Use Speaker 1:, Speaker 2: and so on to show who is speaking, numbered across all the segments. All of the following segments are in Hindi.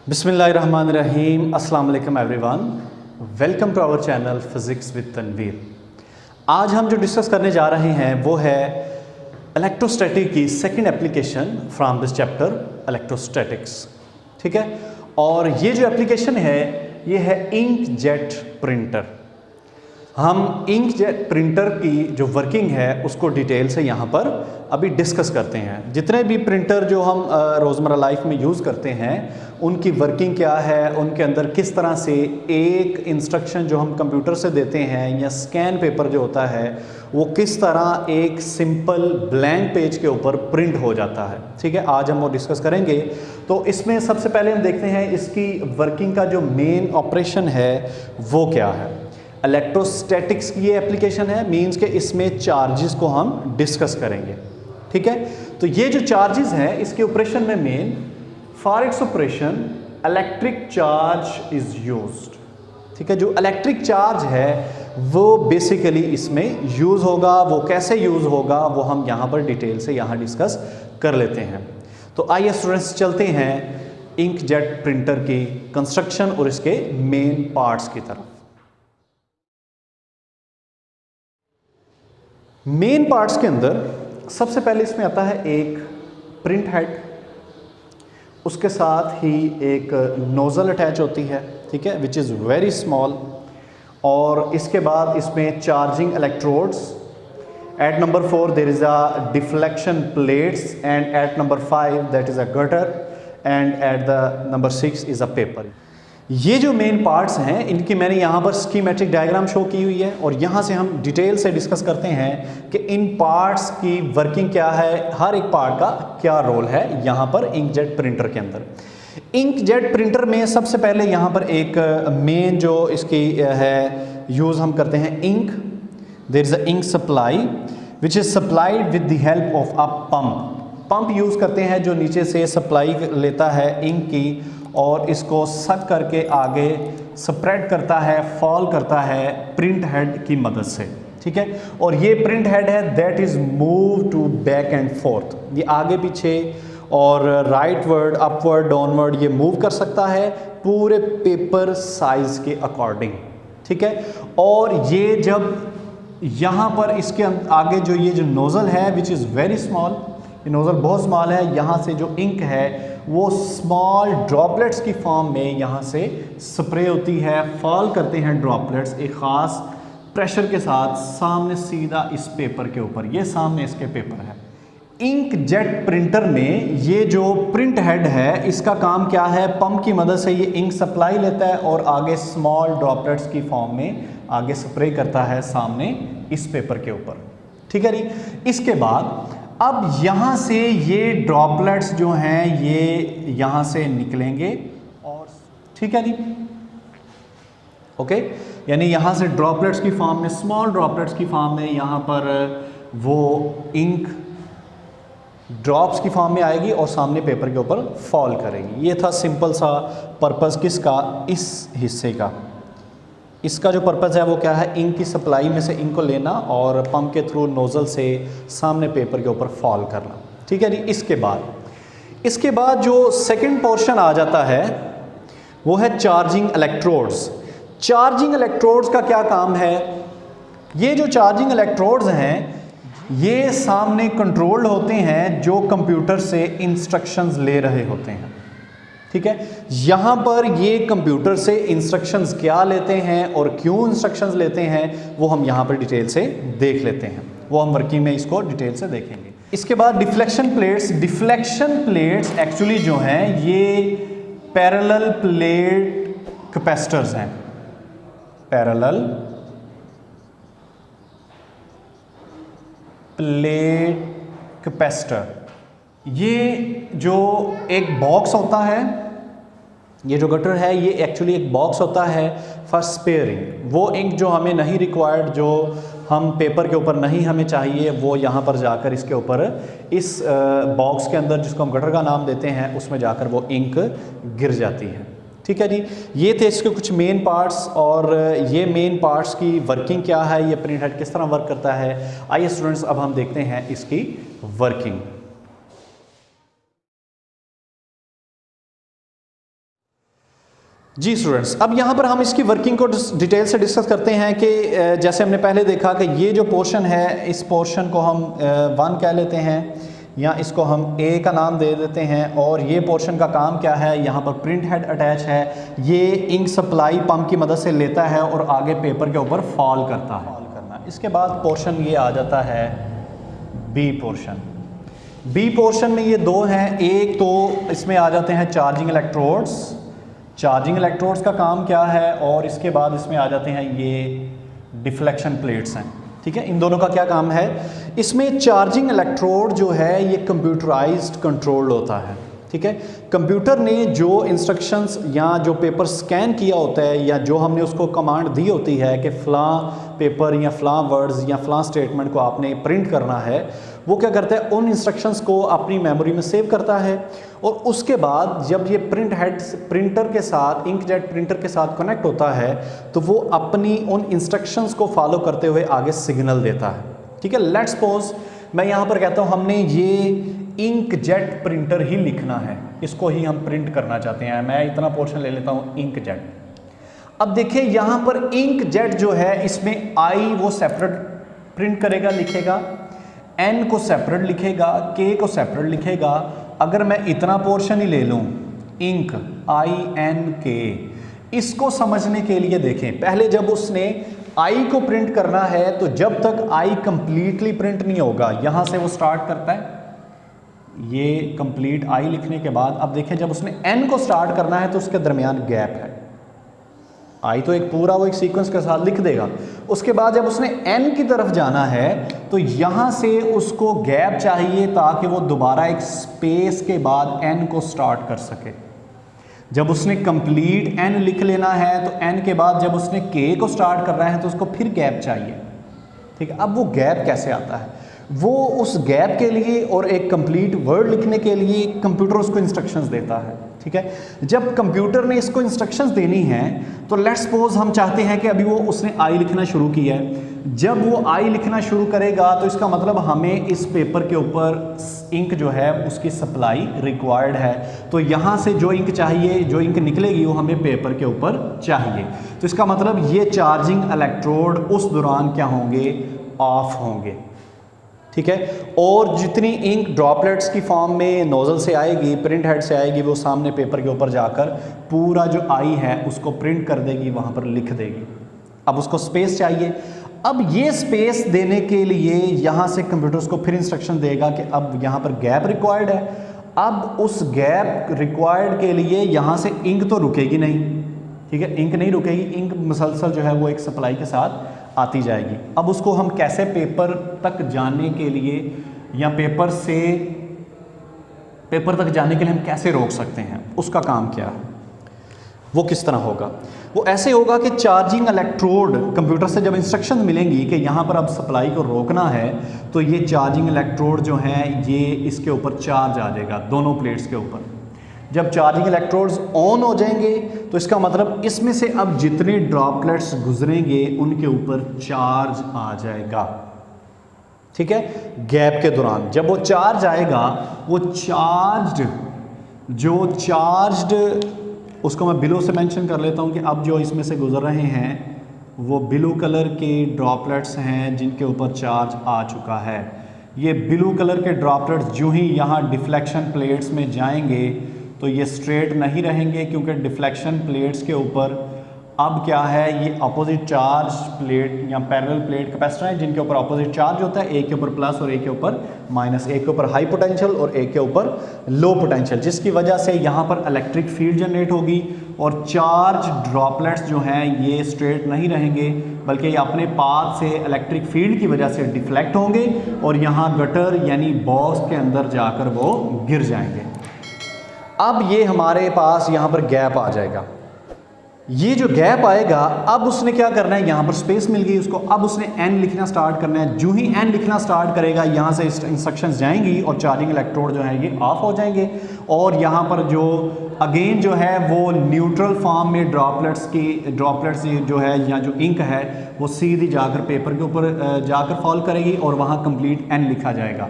Speaker 1: बिस्मिल्लाहिर्रहमानिर्रहीम। अस्सलाम वालेकुम everyone, welcome to our channel physics with Tanveer. आज हम जो डिस्कस करने जा रहे हैं वो है इलेक्ट्रोस्टैटिक की second application from this chapter electrostatics. ठीक है, और ये जो एप्लीकेशन है ये है इंक जेट प्रिंटर। हम इंक जेट प्रिंटर की जो वर्किंग है उसको डिटेल से यहाँ पर अभी डिस्कस करते हैं। जितने भी प्रिंटर जो हम रोज़मर्रा लाइफ में यूज़ करते हैं उनकी वर्किंग क्या है, उनके अंदर किस तरह से एक इंस्ट्रक्शन जो हम कंप्यूटर से देते हैं या स्कैन पेपर जो होता है वो किस तरह एक सिंपल ब्लैंक पेज के ऊपर प्रिंट हो जाता है। ठीक है, आज हम वो डिस्कस करेंगे। तो इसमें सबसे पहले हम देखते हैं इसकी वर्किंग का जो मेन ऑपरेशन है वो क्या है। इलेक्ट्रोस्टैटिक्स की ये एप्लीकेशन है, मींस के इसमें चार्जेस को हम डिस्कस करेंगे। ठीक है, तो ये जो चार्जेस हैं इसके ऑपरेशन में main for its operation electric charge is used. ठीक है, जो इलेक्ट्रिक चार्ज है वो बेसिकली इसमें यूज होगा। वो कैसे यूज होगा वो हम यहाँ पर डिटेल से यहाँ डिस्कस कर लेते हैं। तो आइए स्टूडेंट्स चलते हैं इंक जेट प्रिंटर की कंस्ट्रक्शन और इसके मेन पार्ट्स की तरफ। मेन पार्ट्स के अंदर सबसे पहले इसमें आता है एक प्रिंट हेड, उसके साथ ही एक नोज़ल अटैच होती है। ठीक है, विच इज़ वेरी स्मॉल। और इसके बाद इसमें charging electrodes. At number 4 there is a deflection plates and at number 5 that is a gutter and at the number 6 is a paper. ये जो मेन पार्ट्स हैं इनकी मैंने यहाँ पर स्कीमेटिक डायग्राम शो की हुई है और यहाँ से हम डिटेल से डिस्कस करते हैं कि इन पार्ट्स की वर्किंग क्या है, हर एक पार्ट का क्या रोल है यहाँ पर इंकजेट प्रिंटर के अंदर। इंकजेट प्रिंटर में सबसे पहले यहाँ पर एक मेन जो इसकी है यूज़ हम करते हैं ink. There is a ink supply which is supplied with the help of a pump use करते हैं जो नीचे से सप्लाई लेता है इंक की और इसको सक करके आगे स्प्रेड करता है, फॉल करता है प्रिंट हेड की मदद से। ठीक है, और ये प्रिंट हेड है that is move to back and forth. ये आगे पीछे और राइट वर्ड, अपवर्ड, डाउनवर्ड ये मूव कर सकता है पूरे पेपर साइज के अकॉर्डिंग। ठीक है, और ये जब यहाँ पर इसके आगे जो ये जो नोज़ल है विच इज़ वेरी स्मॉल, ये नोज़ल बहुत स्मॉल है, यहाँ से जो इंक है वो स्मॉल ड्रॉपलेट्स की फॉर्म में यहाँ से स्प्रे होती है, फॉल करते हैं ड्रॉपलेट्स एक ख़ास प्रेशर के साथ सामने सीधा इस पेपर के ऊपर। ये सामने इसके पेपर है। इंक जेट प्रिंटर में ये जो प्रिंट हेड है इसका काम क्या है, पंप की मदद से ये इंक सप्लाई लेता है और आगे स्मॉल ड्रॉपलेट्स की फॉर्म में आगे स्प्रे करता है सामने इस पेपर के ऊपर। ठीक है जी, इसके बाद अब यहाँ से ये ड्रॉपलेट्स जो हैं ये यहाँ से निकलेंगे और ठीक है जी, ओके, यानी यहाँ से ड्रॉपलेट्स की फॉर्म में, स्मॉल ड्रॉपलेट्स की फॉर्म में यहाँ पर वो इंक ड्रॉप्स की फॉर्म में आएगी और सामने पेपर के ऊपर फॉल करेगी। ये था सिंपल सा पर्पस किसका, इस हिस्से का। इसका जो पर्पज़ है वो क्या है, इंक की सप्लाई में से इंक को लेना और पंप के थ्रू नोज़ल से सामने पेपर के ऊपर फॉल करना। ठीक है जी, इसके बाद जो सेकंड पोर्शन आ जाता है वो है चार्जिंग इलेक्ट्रोड्स। चार्जिंग इलेक्ट्रोड्स का क्या काम है, ये जो चार्जिंग इलेक्ट्रोड्स हैं ये सामने कंट्रोल्ड होते हैं जो कंप्यूटर से इंस्ट्रक्शंस ले रहे होते हैं। ठीक है, यहाँ पर ये कंप्यूटर से इंस्ट्रक्शंस क्या लेते हैं और क्यों इंस्ट्रक्शंस लेते हैं वो हम यहाँ पर डिटेल से देख लेते हैं। वो हम वर्किंग में इसको डिटेल से देखेंगे। इसके बाद डिफ्लेक्शन प्लेट्स एक्चुअली जो हैं ये पैरेलल प्लेट कैपेसिटर्स हैं। पैरेलल प्लेट कैपेसिटर, ये जो एक बॉक्स होता है, ये जो गटर है ये एक्चुअली एक बॉक्स होता है फॉर स्पेयरिंग। वो इंक जो हमें नहीं रिक्वायर्ड, जो हम पेपर के ऊपर नहीं हमें चाहिए, वो यहाँ पर जाकर इसके ऊपर इस बॉक्स के अंदर जिसको हम गटर का नाम देते हैं उसमें जाकर वो इंक गिर जाती है। ठीक है जी, ये थे इसके कुछ मेन पार्ट्स और ये मेन पार्ट्स की वर्किंग क्या है, ये प्रिंट हेड किस तरह वर्क करता है। आइए स्टूडेंट्स अब हम देखते हैं इसकी वर्किंग। जी स्टूडेंट्स, अब यहाँ पर हम इसकी वर्किंग को डिटेल से डिस्कस करते हैं कि जैसे हमने पहले देखा कि ये जो पोर्शन है, इस पोर्शन को हम 1 कह लेते हैं या इसको हम ए का नाम दे देते हैं। और ये पोर्शन का काम क्या है, यहाँ पर प्रिंट हेड अटैच है, ये इंक सप्लाई पंप की मदद से लेता है और आगे पेपर के ऊपर फॉल करता है। इसके बाद पोर्शन ये आ जाता है बी पोर्शन। बी पोर्शन में ये 2 हैं, एक तो इसमें आ जाते हैं चार्जिंग इलेक्ट्रोड्स। चार्जिंग इलेक्ट्रोड्स का काम क्या है, और इसके बाद इसमें आ जाते हैं ये डिफ्लेक्शन प्लेट्स हैं। ठीक है, इन दोनों का क्या काम है। इसमें चार्जिंग इलेक्ट्रोड जो है ये कंप्यूटराइज्ड कंट्रोल्ड होता है। ठीक है, कंप्यूटर ने जो इंस्ट्रक्शंस या जो पेपर स्कैन किया होता है या जो हमने उसको कमांड दी होती है कि फ़लाँ पेपर या फ़लाँ वर्ड्स या फ़लाँ स्टेटमेंट को आपने प्रिंट करना है, वो क्या करता है, उन इंस्ट्रक्शंस को अपनी मेमोरी में सेव करता है। और उसके बाद जब ये प्रिंट हेड प्रिंटर के साथ, इंकजेट प्रिंटर के साथ कनेक्ट होता है, तो वो अपनी उन इंस्ट्रक्शंस को फॉलो करते हुए आगे सिग्नल देता है। ठीक है, लेट्स सपोज मैं यहाँ पर कहता हूँ हमने ये इंकजेट प्रिंटर ही लिखना है, इसको ही हम प्रिंट करना चाहते हैं। मैं इतना पोर्शन ले लेता हूँ इंकजेट। अब देखिए यहाँ पर इंकजेट जो है, इसमें आई वो सेपरेट प्रिंट करेगा, लिखेगा, एन को सेपरेट लिखेगा, के को सेपरेट लिखेगा। अगर मैं इतना पोर्शन ही ले लूँ, इंक INK, इसको समझने के लिए देखें, पहले जब उसने आई को प्रिंट करना है तो जब तक आई कंप्लीटली प्रिंट नहीं होगा, यहाँ से वो स्टार्ट करता है ये कंप्लीट आई लिखने के बाद। अब देखें जब उसने एन को स्टार्ट करना है तो उसके दरमियान गैप है। आई तो एक पूरा वो एक सीक्वेंस के साथ लिख देगा, उसके बाद जब उसने एन की तरफ जाना है तो यहाँ से उसको गैप चाहिए ताकि वो दोबारा एक स्पेस के बाद एन को स्टार्ट कर सके। जब उसने कंप्लीट एन लिख लेना है तो एन के बाद जब उसने के को स्टार्ट करना है तो उसको फिर गैप चाहिए। ठीक है, अब वो गैप कैसे आता है, वो उस गैप के लिए और एक कंप्लीट वर्ड लिखने के लिए कंप्यूटर उसको इंस्ट्रक्शंस देता है। ठीक है, जब कंप्यूटर ने इसको इंस्ट्रक्शंस देनी है तो लेट्स सपोज हम चाहते हैं कि अभी वो उसने आई लिखना शुरू किया है। जब वो आई लिखना शुरू करेगा तो इसका मतलब हमें इस पेपर के ऊपर इंक जो है उसकी सप्लाई रिक्वायर्ड है। तो यहाँ से जो इंक चाहिए, जो इंक निकलेगी वो हमें पेपर के ऊपर चाहिए। तो इसका मतलब ये चार्जिंग इलेक्ट्रोड उस दौरान क्या होंगे, ऑफ होंगे। ठीक है, और जितनी इंक ड्रॉपलेट्स की फॉर्म में नोजल से आएगी, प्रिंट हेड से आएगी, वो सामने पेपर के ऊपर जाकर पूरा जो आई है उसको प्रिंट कर देगी, वहाँ पर लिख देगी। अब उसको स्पेस चाहिए। अब ये स्पेस देने के लिए यहाँ से कंप्यूटर्स को फिर इंस्ट्रक्शन देगा कि अब यहाँ पर गैप रिक्वायर्ड है। अब उस गैप रिक्वायर्ड के लिए यहाँ से इंक तो रुकेगी नहीं। ठीक है, इंक नहीं रुकेगी, इंक मुसलसल जो है वो एक सप्लाई के साथ आती जाएगी। अब उसको हम कैसे पेपर तक जाने के लिए या पेपर तक जाने के लिए हम कैसे रोक सकते हैं, उसका काम क्या है, वो किस तरह होगा। वो ऐसे होगा कि चार्जिंग इलेक्ट्रोड, कंप्यूटर से जब इंस्ट्रक्शन मिलेंगी कि यहाँ पर अब सप्लाई को रोकना है, तो ये चार्जिंग इलेक्ट्रोड जो हैं ये इसके ऊपर चार्ज आ जाएगा, दोनों प्लेट्स के ऊपर। जब चार्जिंग इलेक्ट्रोड्स ऑन हो जाएंगे तो इसका मतलब इसमें से अब जितने ड्रॉपलेट्स गुजरेंगे उनके ऊपर चार्ज आ जाएगा। ठीक है, गैप के दौरान जब वो चार्ज आएगा, वो चार्ज्ड उसको मैं बिलो से मेंशन कर लेता हूँ कि अब जो इसमें से गुजर रहे हैं वो ब्लू कलर के ड्रॉपलेट्स हैं जिनके ऊपर चार्ज आ चुका है। ये ब्लू कलर के ड्रॉपलेट्स जो ही यहाँ डिफ्लेक्शन प्लेट्स में जाएंगे तो ये स्ट्रेट नहीं रहेंगे, क्योंकि डिफ्लेक्शन प्लेट्स के ऊपर अब क्या है, ये अपोजिट चार्ज प्लेट या पैरेलल प्लेट कैपेसिटर है जिनके ऊपर अपोजिट चार्ज होता है, एक के ऊपर प्लस और एक के ऊपर माइनस, एक के ऊपर हाई पोटेंशियल और एक के ऊपर लो पोटेंशियल, जिसकी वजह से यहाँ पर इलेक्ट्रिक फील्ड जनरेट होगी और चार्ज ड्रॉपलेट्स जो हैं ये स्ट्रेट नहीं रहेंगे, बल्कि ये अपने पाथ से इलेक्ट्रिक फील्ड की वजह से डिफ्लेक्ट होंगे और यहाँ गटर यानी बॉक्स के अंदर जाकर वो गिर जाएंगे। अब ये हमारे पास यहाँ पर गैप आ जाएगा। ये जो गैप आएगा, अब उसने क्या करना है, यहाँ पर स्पेस मिल गई उसको, अब उसने एन लिखना स्टार्ट करना है। जो ही एन लिखना स्टार्ट करेगा यहाँ से इंस्ट्रक्शंस जाएंगी और चार्जिंग इलेक्ट्रोड जो है ये ऑफ हो जाएंगे और यहाँ पर जो अगेन जो है वो न्यूट्रल फॉर्म में ड्रॉपलेट्स जो है या जो इंक है वो सीधी जाकर पेपर के ऊपर जाकर फॉल करेगी और वहाँ कंप्लीट एन लिखा जाएगा।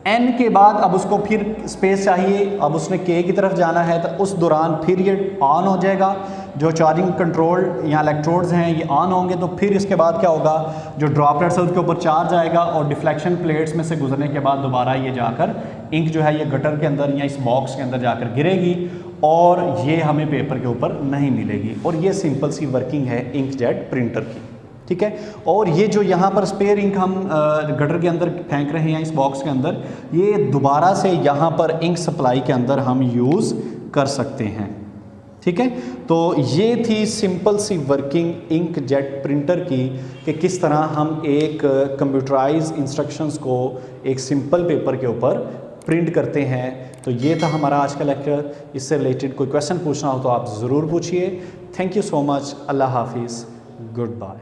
Speaker 1: एन के बाद अब उसको फिर स्पेस चाहिए, अब उसने के की तरफ जाना है तो उस दौरान फिर ये ऑन हो जाएगा। जो चार्जिंग कंट्रोल या इलेक्ट्रोड्स हैं ये ऑन होंगे, तो फिर इसके बाद क्या होगा, जो ड्रॉपलेट्स है उसके ऊपर चार्ज आएगा और डिफ्लेक्शन प्लेट्स में से गुजरने के बाद दोबारा ये जाकर इंक जो है ये गटर के अंदर या इस बॉक्स के अंदर जाकर गिरेगी और ये हमें पेपर के ऊपर नहीं मिलेगी। और ये सिंपल सी वर्किंग है इंकजेट प्रिंटर की, ठीक है। और ये जो यहाँ पर स्पेयर इंक हम गटर के अंदर फेंक रहे हैं इस बॉक्स के अंदर, ये दोबारा से यहाँ पर इंक सप्लाई के अंदर हम यूज़ कर सकते हैं, ठीक है। तो ये थी सिंपल सी वर्किंग इंकजेट प्रिंटर की कि किस तरह हम एक कंप्यूटराइज इंस्ट्रक्शंस को एक सिंपल पेपर के ऊपर प्रिंट करते हैं। तो ये था हमारा आज का लेक्चर। इससे रिलेटेड कोई क्वेश्चन पूछना हो तो आप ज़रूर पूछिए। Thank you so much. Allah हाफिज़। Good bye.